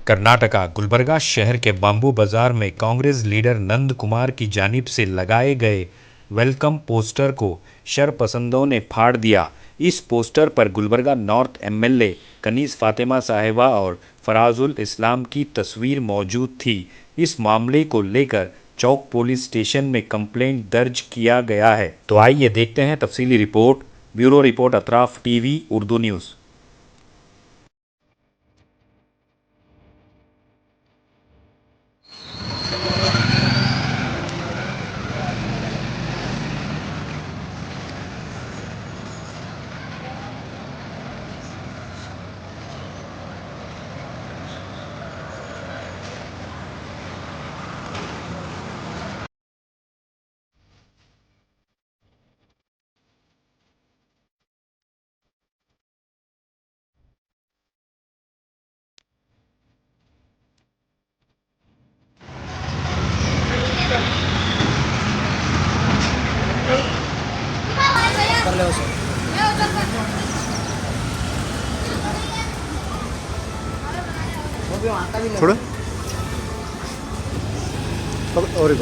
कर्नाटका गुलबर्गा शहर के बाम्बू बाजार में कांग्रेस लीडर नंद कुमार की जानिब से लगाए गए वेलकम पोस्टर को शरपसंदों ने फाड़ दिया। इस पोस्टर पर गुलबर्गा नॉर्थ एमएलए कनीज फातिमा साहिबा और फराजुल इस्लाम की तस्वीर मौजूद थी। इस मामले को लेकर चौक पुलिस स्टेशन में कंप्लेंट दर्ज किया गया है। तो आइए देखते हैं तफसीली report. Bureau report Atraf TV Urdu news. छोड़ो और एक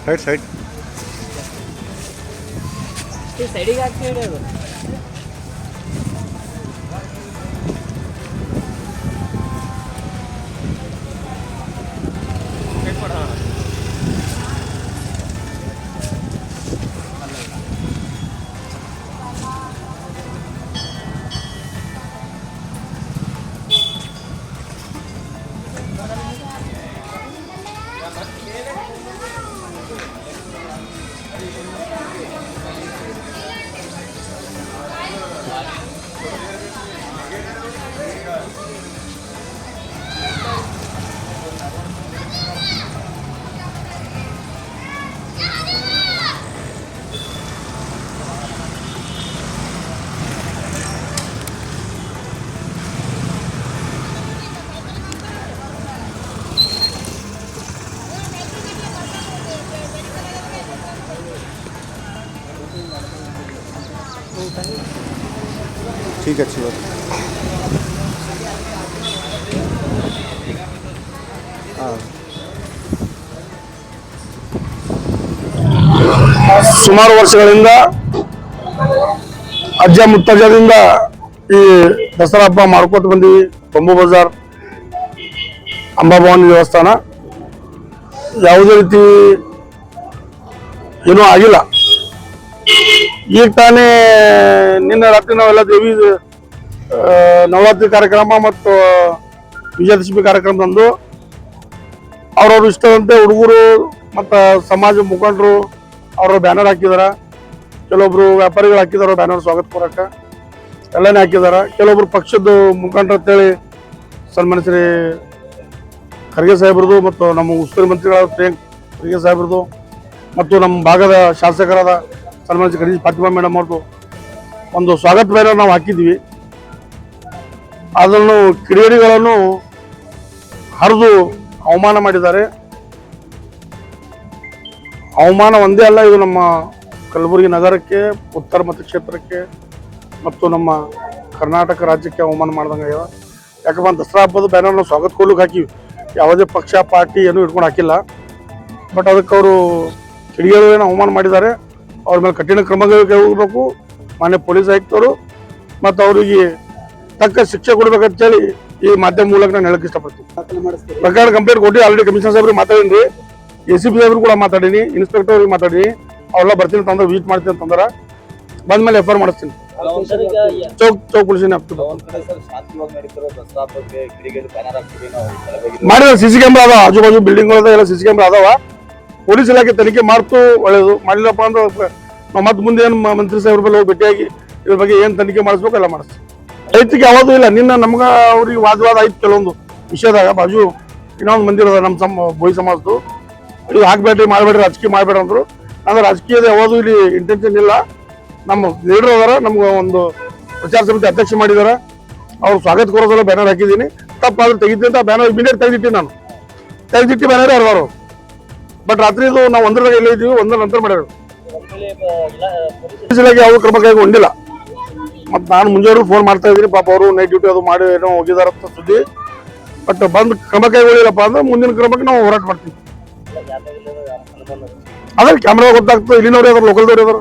साइड साइड ಸೈಡಿಗೆ ಹಾಕಿ ಅದು ठीक है, अच्छी बात। हाँ, ಸುಮಾರು ವರ್ಷಗಳಿಂದ ಅಜ್ಜ ಮುತ್ತಜ್ಜದಿಂದ ಈ ದಸರಾ ಹಬ್ಬ ಮಾಡ್ಕೋತ ಬಂದೀವಿ. ಬಂಬು ಬಜಾರ್ ಅಂಬಾಭವಾನಿ ದೇವಸ್ಥಾನ ಯಾವುದೇ ರೀತಿ ಏನೂ ಆಗಿಲ್ಲ. ಈಗ ತಾನೇ ನಿನ್ನೆ ರಾತ್ರಿ ನಾವೆಲ್ಲ ದೇವಿ ನವರಾತ್ರಿ ಕಾರ್ಯಕ್ರಮ ಮತ್ತು ವಿಜಯದಶಮಿ ಕಾರ್ಯಕ್ರಮ ತಂದು ಅವ್ರವ್ರ ಇಷ್ಟದಂತೆ ಹುಡುಗರು ಮತ್ತು ಸಮಾಜ ಮುಖಂಡರು ಅವರು ಬ್ಯಾನರ್ ಹಾಕಿದಾರ. ಕೆಲವೊಬ್ರು ವ್ಯಾಪಾರಿಗಳು ಹಾಕಿದಾರ ಬ್ಯಾನರ್ ಸ್ವಾಗತ ಕೋರಕ ಎಲ್ಲನೇ ಹಾಕಿದಾರ. ಕೆಲವೊಬ್ರು ಪಕ್ಷದ ಮುಖಂಡರು ಅಂತೇಳಿ ಸನ್ಮಾನ್ಯ ಶ್ರೀ ಖರ್ಗೆ ಸಾಹೇಬ್ರದು ಮತ್ತು ನಮ್ಮ ಉಸ್ತುವಾರಿ ಮಂತ್ರಿಗಳಾದ ಪ್ರಿಯಾಂಕ್ ಖರ್ಗೆ ಸಾಹೇಬ್ರದು ಮತ್ತು ನಮ್ಮ ಭಾಗದ ಶಾಸಕರಾದ ಸನ್ಮಾನ್ಯ ಶ್ರೀ ಕನೀಜ್ ಫಾತಿಮಾ ಮೇಡಮ್ ಅವ್ರದ್ದು ಒಂದು ಸ್ವಾಗತ ಬ್ಯಾನರ್ ನಾವು ಹಾಕಿದ್ವಿ. ಅದನ್ನು ಕಿಡಿಗೇಡಿಗಳನ್ನು ಹರಿದು ಅವಮಾನ ಮಾಡಿದ್ದಾರೆ. ಅವಮಾನ ಒಂದೇ ಅಲ್ಲ, ಇದು ನಮ್ಮ ಕಲಬುರಗಿ ನಗರಕ್ಕೆ, ಉತ್ತರ ಮತಕ್ಷೇತ್ರಕ್ಕೆ ಮತ್ತು ನಮ್ಮ ಕರ್ನಾಟಕ ರಾಜ್ಯಕ್ಕೆ ಅವಮಾನ ಮಾಡ್ದಂಗೆ ಆಗ್ಯಾವ. ಯಾಕಂದ್ರೆ ದಸರಾ ಹಬ್ಬದ ಬ್ಯಾನರ್ ನಾವು ಸ್ವಾಗತ ಕೊಡ್ಲಿಕ್ಕೆ ಹಾಕಿವಿ. ಯಾವುದೇ ಪಕ್ಷ ಪಾರ್ಟಿ ಏನೂ ಇಟ್ಕೊಂಡು ಹಾಕಿಲ್ಲ. ಬಟ್ ಅದಕ್ಕೆ ಅವರು ಕಿಡಿಗೇಡಿಗಳನ್ನು ಅವಮಾನ ಮಾಡಿದ್ದಾರೆ. ಅವ್ರ ಮೇಲೆ ಕಠಿಣ ಕ್ರಮಗಳಿಗೆ ಮಾನ್ಯ ಪೊಲೀಸ್ ಆಯುಕ್ತರು ಮತ್ತು ಅವರಿಗೆ ತಕ್ಕ ಶಿಕ್ಷೆ ಕೊಡ್ಬೇಕಂತೇಳಿ ಈ ಮಾಧ್ಯಮ ಮೂಲಕ ನಾನು ಹೇಳಕ್ ಇಷ್ಟಪಡ್ತೀನಿ. ಪ್ರಕರಣ ಕಂಪ್ಲೇಂಟ್ ಕೊಟ್ಟು ಆಲ್ರೆಡಿ ಕಮಿಷನರ್ ಸಾಹೇಬ್ರಿಗೆ ಮಾತಾಡೀನಿ, ACP ಸಾಹೇಬ್ರು ಕೂಡ ಮಾತಾಡೀನಿ, ಇನ್ಸ್ಪೆಕ್ಟರ್ ಅವ್ರಿಗೆ ಮಾತಾಡೀನಿ. ಅವೆಲ್ಲ ಬರ್ತೀನಿ ತಂದ್ರೆ ವಿಸಿಟ್ ಮಾಡ್ತೀನಿ ಅಂತಂದ್ರೆ ಬಂದ್ಮೇಲೆ FIR ಮಾಡಿಸ್ತೀನಿ. ಚೌಕ್ ಪೊಲೀಸಿನ ಮಾಡಿದ CC ಕ್ಯಾಮ್ರಾ ಅದಾವ, ಆಜು ಬಾಜು ಬಿಲ್ಡಿಂಗ್ ಎಲ್ಲ CC ಕ್ಯಾಮ್ರಾ ಅದಾವ. ಪೊಲೀಸ್ ಇಲಾಖೆ ತನಿಖೆ ಮಾಡ್ತು ಒಳ್ಳೇದು, ಮಾಡಿಲ್ಲಪ್ಪ ಅಂದ್ರೆ ನಾವು ಮತ್ತೆ ಮುಂದೆ ಏನು ಮಂತ್ರಿ ಸಾಹೇಬ್ರ ಬಳಿ ಹೋಗಿ ಭೇಟಿಯಾಗಿ ಇದ್ರ ಬಗ್ಗೆ ಏನು ತನಿಖೆ ಮಾಡಿಸ್ಬೇಕು ಎಲ್ಲ ಮಾಡಿಸ್ತೀವಿ. ರೈತರಿಗೆ ಯಾವುದು ಇಲ್ಲ. ನಿನ್ನ ನಮ್ಗೆ ಅವ್ರಿಗೆ ವಾದವಾದ ಆಯ್ತು ಕೆಲವೊಂದು ವಿಷಯದಾಗ. ಬಾಜು ಇನ್ನೊಂದು ಮಂದಿರ ಅದ ನಮ್ಮ ಬೋಯಿ ಸಮಾಜದ್ದು, ಇದು ಹಾಕ್ಬೇಡ್ರಿ ಮಾಡಬೇಡ್ರಿ ರಾಜಕೀಯ ಮಾಡಬೇಡ ಅಂದ್ರು. ಅಂದ್ರೆ ರಾಜಕೀಯದ ಯಾವುದು ಇಲ್ಲಿ ಇಂಟೆನ್ಷನ್ ಇಲ್ಲ. ನಮ್ಮ ಲೀಡರ್ ಅದಾರ, ನಮ್ಗೆ ಒಂದು ಪ್ರಚಾರ ಸಮಿತಿ ಅಧ್ಯಕ್ಷ ಮಾಡಿದಾರ, ಅವ್ರು ಸ್ವಾಗತ ಕೋರೋದೆಲ್ಲ ಬ್ಯಾನರ್ ಹಾಕಿದ್ದೀನಿ. ತಪ್ಪಾದ್ರೆ ತೆಗಿತೀನಿ ಅಂತ ಬ್ಯಾನರ್ ಇಮಿಡಿಯೇಟ್ ತೆಗೆದಿಟ್ಟು ನಾನು ತೆಗೆದಿಟ್ಟು ಬ್ಯಾನರ್ ಅವ್ರು. ಬಟ್ ರಾತ್ರಿ ಇದು ನಾವು ಒಂದರದಾಗ ಎಲ್ಲ ಇದ್ದೀವಿ, ಒಂದರ ನಂತರ ಮಾಡ್ಯಾರ. ಪೊಲೀಸ್ ಇಲಾಖೆ ಯಾವ ಕ್ರಮ ಕೈಗೊಂಡಿಲ್ಲ. ಮತ್ತು ನಾನು ಮುಂಜಾನೆ ಫೋನ್ ಮಾಡ್ತಾ ಇದ್ದೀನಿ, ಪಾಪ ಅವರು ನೈಟ್ ಡ್ಯೂಟಿ ಅದು ಮಾಡಿ ಏನೋ ಹೋಗಿದಾರಂತ ಸುದ್ದಿ. ಬಟ್ ಬಂದು ಕ್ರಮ ಕೈಗೊಳ್ಳಿಲ್ಲಪ್ಪ ಅಂದ್ರೆ ಮುಂದಿನ ಕ್ರಮಕ್ಕೆ ನಾವು ಹೋರಾಟ ಮಾಡ್ತೀವಿ. ಅದೇ ಕ್ಯಾಮ್ರಾ ಗೊತ್ತಾಗ್ತದೆ, ಇಲ್ಲಿನವ್ರು ಅದಾರ, ಲೋಕಲ್ದವ್ರು ಅದಾರ,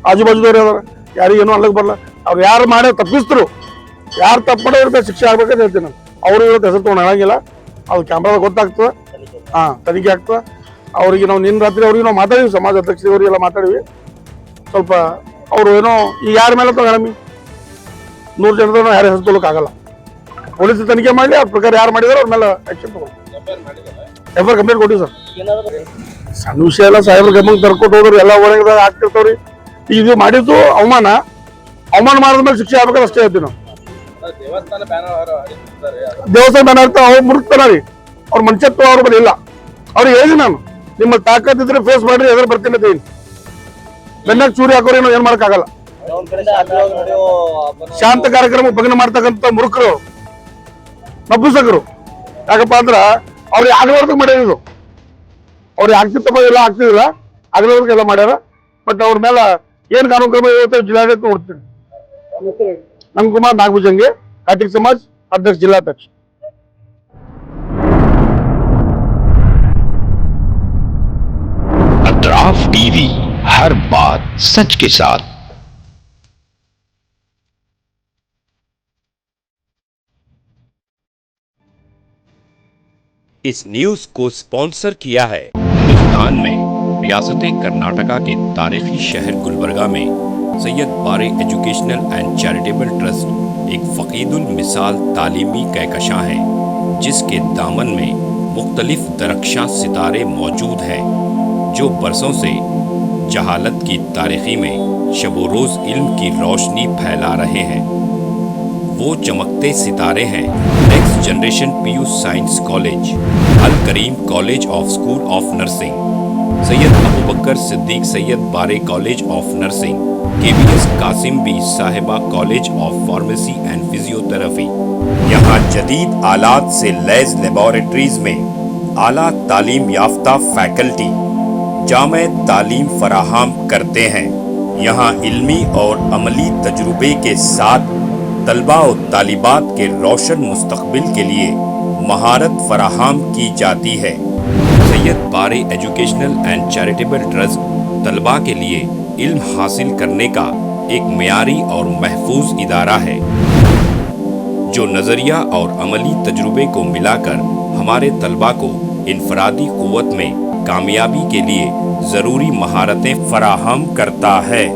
ಆಜು ಬಾಜುದವ್ರು ಅದಾರ, ಯಾರಿಗೇನೋ ಅನ್ಲಕ್ಕೆ ಬರಲ್ಲ. ಅವ್ರು ಯಾರು ಮಾಡೋ ತಪ್ಪಿಸ್ತರು, ಯಾರು ತಪ್ಪು ಮಾಡೋರಿಗೆ ಶಿಕ್ಷೆ ಆಗ್ಬೇಕಂತ ಹೇಳ್ತೀನಿ ನಾನು. ಅವರು ಇವತ್ತು ಹೆಸರು ತೊಗೊಂಡು ಹೇಳಂಗಿಲ್ಲ, ಅದು ಕ್ಯಾಮ್ರಾದಾಗ ಗೊತ್ತಾಗ್ತದೆ. ತನಿಖೆ ಆಗ್ತದೆ. ಅವ್ರಿಗೆ ನಾವು ನಿನ್ನ ರಾತ್ರಿ ಅವ್ರಿಗೆ ನಾವು ಮಾತಾಡಿವಿ, ಸಮಾಜ ಅಧ್ಯಕ್ಷರಿಗೆಲ್ಲ ಮಾತಾಡಿವಿ. ಸ್ವಲ್ಪ ಅವರು ಏನೋ ಈಗ ಯಾರ ಮೇಲೆ ತಗೊಳಮಿ 100 ಜನದ ಯಾರು ಹೆಸರು ತೊಗೊಳಕ್ಕಾಗಲ್ಲ. ಪೊಲೀಸ್ ತನಿಖೆ ಮಾಡಲಿ, ಅವ್ರ ಪ್ರಕಾರ ಯಾರು ಮಾಡಿದಾರೆ ಅವ್ರ ಮೇಲೆ ಆಕ್ಷನ್ ತಗೊಳ್ಳಿ. FIR ಕಂಪ್ಲೇಂಟ್ ಕೊಟ್ಟಿವಿ ಸರ್. ಸಣ್ಣ ವಿಷಯ ಎಲ್ಲ ಸಾಹೇಬ್ರ ಗಮನಕ್ಕೆ ತರ್ಕೊಟ್ಟು ಹೋದ್ರು, ಎಲ್ಲ ಒಳಗದಾಗ ಆಗ್ತಿರ್ತಾವ್ರಿ. ಇದು ಮಾಡಿದ್ದು ಅವಮಾನ ಮಾಡಿದ್ಮೇಲೆ ಶಿಕ್ಷೆ ಆಗ್ಬೇಕಾದ್ರೆ ಅಷ್ಟೇ ಹೇಳ್ತೀವಿ ನಾವು. ದೇವಸ್ಥಾನ ಬ್ಯಾನರ್ ಇರ್ತಾವ, ಅವ್ರು ಮುರುಕ್ತಾನ ರೀ. ಅವ್ರ ಮನುಷ್ಯತ್ವ ಅವ್ರ ಬಳಿ ಇಲ್ಲ. ಅವ್ರಿಗೆ ಹೇಳಿದಿ ನಾನು, ನಿಮ್ಮ ತಾಕತ್ತಿದ್ರೆ ಫೇಸ್ ಮಾಡ್ರಿ, ಎದುರು ಬರ್ತೀನಿ ಅಂತ ಹೇಳಿ. ಬೆನ್ನಾಗ ಚೂರಿ ಹಾಕೋರಿ ಏನ್ ಮಾಡಕ್ಕಾಗಲ್ಲ. ಶಾಂತ ಕಾರ್ಯಕ್ರಮ ಭಗ್ನ ಮಾಡ್ತಕ್ಕಂಥ ಮುರುಕರು, ನಪುಸಕರು. ಯಾಕಪ್ಪ ಅಂದ್ರ ಅವ್ರಿಗೆ ಆಗಲಾರ್ದಾಗ ಮಾಡ್ಯಾರ. ಅವ್ರಿಗೆ ಆಗ್ತಿತ್ತಪ್ಪ ಎಲ್ಲ ಆಗ್ತಿದಿಲ್ಲ, ಆಗಲಾರ್ದಾಗ ಮಾಡ್ಯಾರ. ಬಟ್ ಅವ್ರ ಮೇಲೆ ಏನ್ ಕಾನೂನು ಕ್ರಮ ಇರುತ್ತೆ ಜಿಲ್ಲಾಡಳಿತ ನೋಡ್ತೀನಿ. ನಮ್ಕುಮಾರ್ ನಾಗಭುಜಂಗೆ, ಕಾಟಿಕ್ ಸಮಾಜ್ ಅಧ್ಯಕ್ಷ, ಜಿಲ್ಲಾಧ್ಯಕ್ಷ. अतराफ टीवी, हर बात सच के साथ। इस न्यूज को स्पॉन्सर किया है हिंदुस्तान में रियासत कर्नाटका के तारीखी शहर गुलबर्गा में Syed Bare educational and charitable trust एक फकीदुल मिसाल तालीमी कहकशां है, जिसके दामन में मुख्तलिफ दरख्शां सितारे मौजूद हैं, जो बरसों से जहालत की तारीखी में शबो रोज़ इल्म की रोशनी फैला रहे हैं। वो चमकते सितारे हैं next generation PU science college, Al Karim college of school of nursing, Syed Abu Bakar Siddiq Syed Bare college of nursing, KBS Kasim Bi Sahiba college of pharmacy and physiotherapy. यहाँ जदीद आलात से लैस लेबोरेटरीज में आला तालीम याफ्ता फैकल्टी जामे तालीम फराहम करते हैं। यहाँ इल्मी और अमली तजुर्बे के साथ तलबा और तालिबात के रोशन मुस्तकबिल के लिए महारत फराहम की जाती है। Syed Bare educational and charitable trust तलबा के लिए इल्म हासिल करने का एक मियारी और महफूज इदारा है, जो नज़रिया और अमली तजुर्बे को मिलाकर हमारे तलबा को इनफरादी क़ुव्वत में कामयाबी के लिए ज़रूरी महारतें फराहम करता है।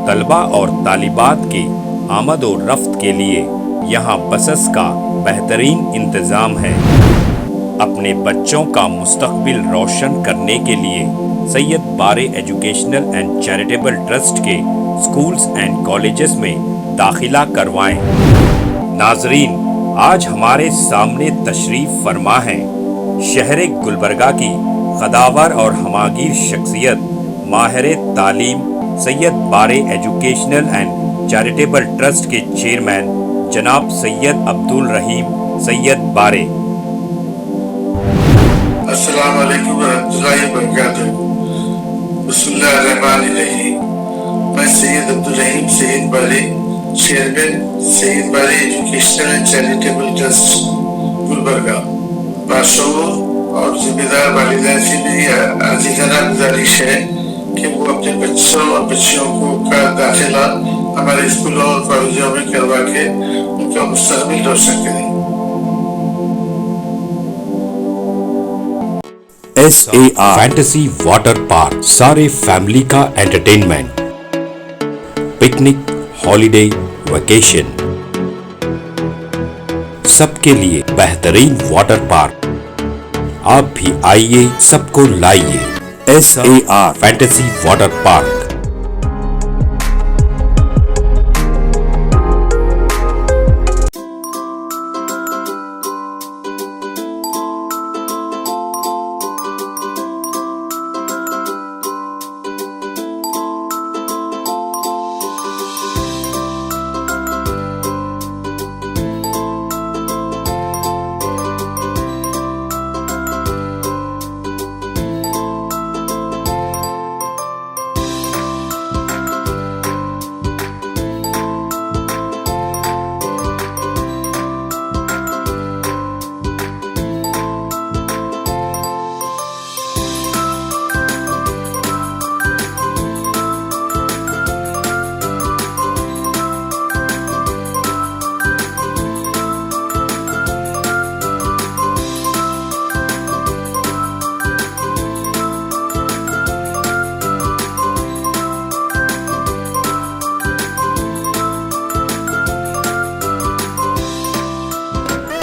तलबा और तालिबात की आमद और रफ्त के लिए यहाँ बसेस का बेहतरीन इंतज़ाम है। अपने बच्चों का मुस्तकबिल रोशन करने के लिए Syed Bare educational and charitable trust के स्कूल्स एंड कॉलेजेस में दाखिला करवाएं। नाजरीन, आज हमारे सामने तशरीफ फरमा है शहर गुलबर्गा की कदावर और हमागीर शख्सियत माहिर तालीम Syed Bare educational and charitable trust के चेयरमैन जनाब सैयद अब्दुल रहीम सैयद बारे। अस्सलाम वालेकुम रहमतुल्लाहि व बरकातुहू। बिस्मिल्लाहिर्रहमानिर्रहीम। मैं सैयद अब्दुल रहीम सैयद बारे, chairman Syed Bare educational and charitable trust Gulbarga, बादशाहों और जिम्मेदार वालिदैन से मेरी आजीजाना गुजारिश है कि वो अपने बच्चों और बच्चियों को का दाखिला हमारे स्कूलों और कॉलेजों में करवा के उनका मुस्तकबिल रोशन करें। SAR फैंटेसी वाटर पार्क, सारे फैमिली का एंटरटेनमेंट, पिकनिक, हॉलिडे, वेकेशन, सबके लिए बेहतरीन वाटर पार्क। आप भी आइए, सबको लाइए। SAR fantasy water park.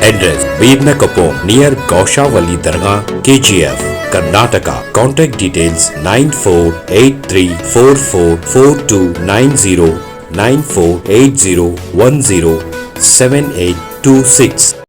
Address: Veernakapur near Gaushavali Dargah, KGF, Karnataka. Contact details 9483444290 9480107826.